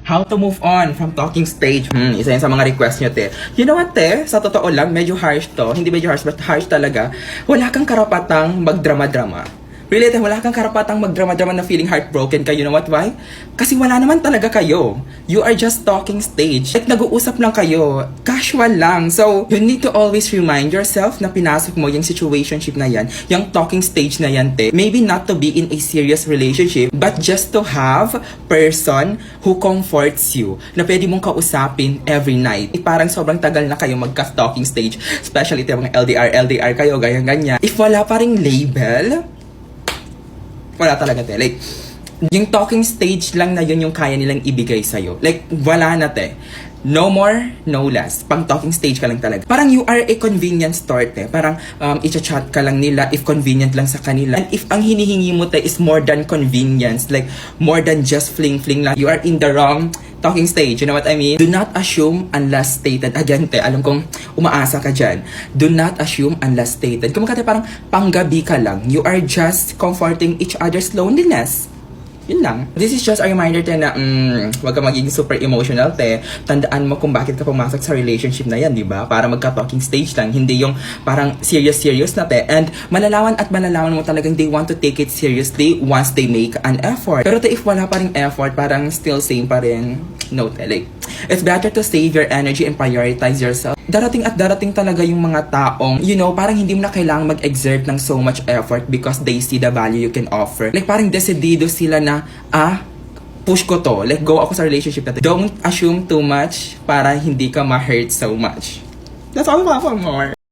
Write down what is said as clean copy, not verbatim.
How to move on from talking stage. Isa yan sa mga request nyo, te. You know what, te? Sa totoo lang, medyo harsh to. Hindi medyo harsh, but harsh talaga. Wala kang karapatang magdrama-drama. Really, te, wala kang karapatang magdrama-drama na feeling heartbroken ka. You know what, why? Kasi wala naman talaga kayo. You are just talking stage. Like, nag-uusap lang kayo. Casual lang. So, you need to always remind yourself na pinasok mo yung situationship na yan, yung talking stage na yan, te. Maybe not to be in a serious relationship, but just to have person who comforts you, na pwede mong kausapin every night. Parang sobrang tagal na kayo magka-talking stage, especially ito mga LDR kayo, ganyan-ganyan. If wala pa ring label, wala talaga, te. Like, yung talking stage lang na yun yung kaya nilang ibigay sa'yo. Like, wala na, te. No more, no less. Pang talking stage ka lang talaga. Parang you are a convenience store, te. Parang i-chat ka lang nila if convenient lang sa kanila. And if ang hinihingi mo, te, is more than convenience, like more than just fling-fling lang, you are in the wrong talking stage. You know what I mean? Do not assume unless stated. Again, te, alam kong umaasa ka dyan. Do not assume unless stated. Kung te, parang panggabi ka lang. You are just comforting each other's loneliness. Yun lang. This is just a reminder te na wag ka magiging super emotional, te. Tandaan mo kung bakit ka pumasok sa relationship na yan, di ba? Para magka-talking stage lang. Hindi yung parang serious na, te. And malalaman mo talagang they want to take it seriously once they make an effort. Pero te, if wala pa rin effort, parang still same pa rin. No, te. Like, it's better to save your energy and prioritize yourself. Darating at darating talaga yung mga taong, you know, parang hindi mo na kailangang mag-exert ng so much effort because they see the value you can offer. Like, parang decidido sila na, push ko to. Like, go ako sa relationship natin. Don't assume too much para hindi ka ma-hurt so much. That's all I want more.